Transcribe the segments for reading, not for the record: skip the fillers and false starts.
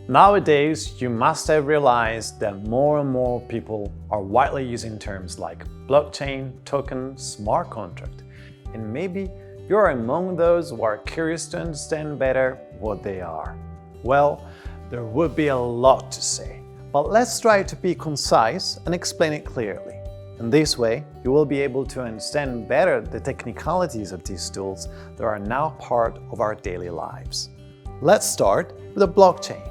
Nowadays, you must have realized that more and more people are widely using terms like blockchain, token, smart contract, and maybe you're among those who are curious to understand better what they are. Well, there would be a lot to say, but let's try to be concise and explain it clearly. In this way, you will be able to understand better the technicalities of these tools that are now part of our daily lives. Let's start with the blockchain.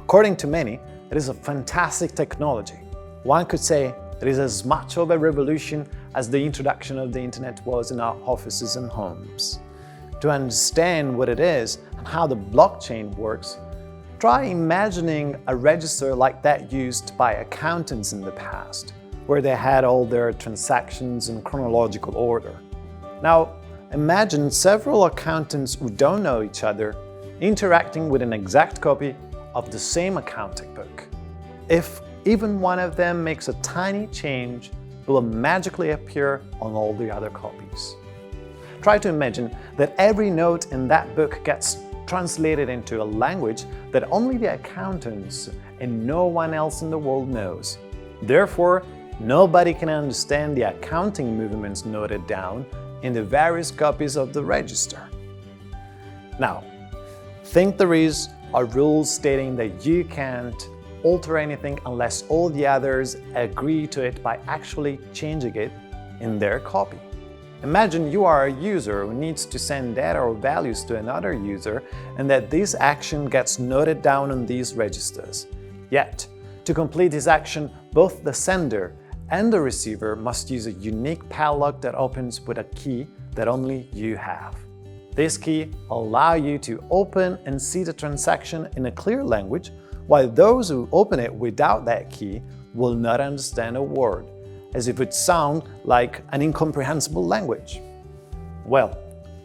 According to many, it is a fantastic technology. One could say it is as much of a revolution as the introduction of the internet was in our offices and homes. To understand what it is and how the blockchain works, try imagining a register like that used by accountants in the past, where they had all their transactions in chronological order. Now, imagine several accountants who don't know each other interacting with an exact copy of the same accounting book. If even one of them makes a tiny change, it will magically appear on all the other copies. Try to imagine that every note in that book gets translated into a language that only the accountants and no one else in the world knows. Therefore, nobody can understand the accounting movements noted down in the various copies of the register. Now, think there is a rule stating that you can't alter anything unless all the others agree to it by actually changing it in their copy. Imagine you are a user who needs to send data or values to another user and that this action gets noted down on these registers. Yet, to complete this action, both the sender and the receiver must use a unique padlock that opens with a key that only you have. This key allows you to open and see the transaction in a clear language, while those who open it without that key will not understand a word, as if it sounds like an incomprehensible language. Well,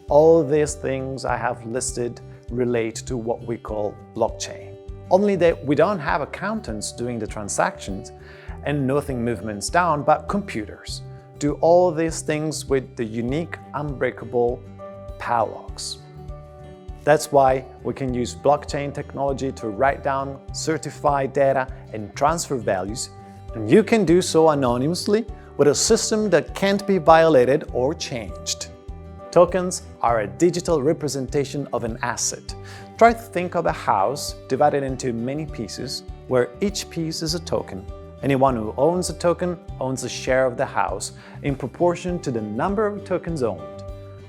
all these things I have listed relate to what we call blockchain. Only that we don't have accountants doing the transactions and nothing movements down, but computers do all these things with the unique, unbreakable padlocks. That's why we can use blockchain technology to write down certified data and transfer values, and you can do so anonymously with a system that can't be violated or changed. Tokens are a digital representation of an asset. Try to think of a house divided into many pieces, where each piece is a token. Anyone who owns a token owns a share of the house in proportion to the number of tokens owned.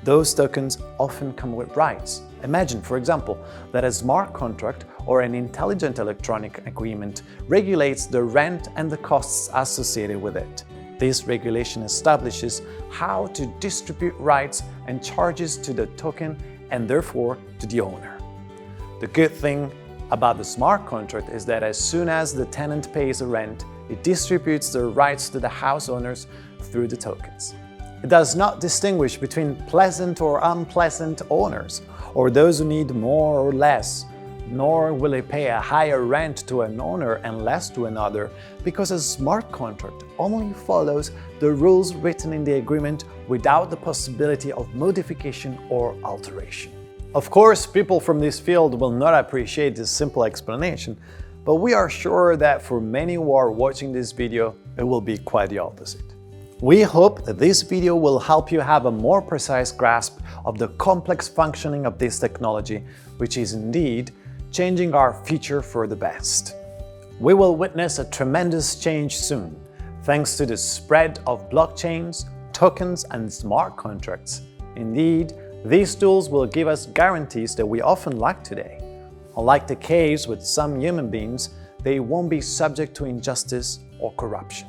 Those tokens often come with rights. Imagine, for example, that a smart contract or an intelligent electronic agreement regulates the rent and the costs associated with it. This regulation establishes how to distribute rights and charges to the token and therefore to the owner. The good thing about the smart contract is that as soon as the tenant pays a rent, it distributes the rights to the house owners through the tokens. It does not distinguish between pleasant or unpleasant owners, or those who need more or less, nor will it pay a higher rent to an owner and less to another, because a smart contract only follows the rules written in the agreement without the possibility of modification or alteration. Of course, people from this field will not appreciate this simple explanation, but we are sure that for many who are watching this video, it will be quite the opposite. We hope that this video will help you have a more precise grasp of the complex functioning of this technology, which is indeed changing our future for the best. We will witness a tremendous change soon, thanks to the spread of blockchains, tokens, and smart contracts. Indeed, these tools will give us guarantees that we often lack today. Unlike the case with some human beings, they won't be subject to injustice or corruption.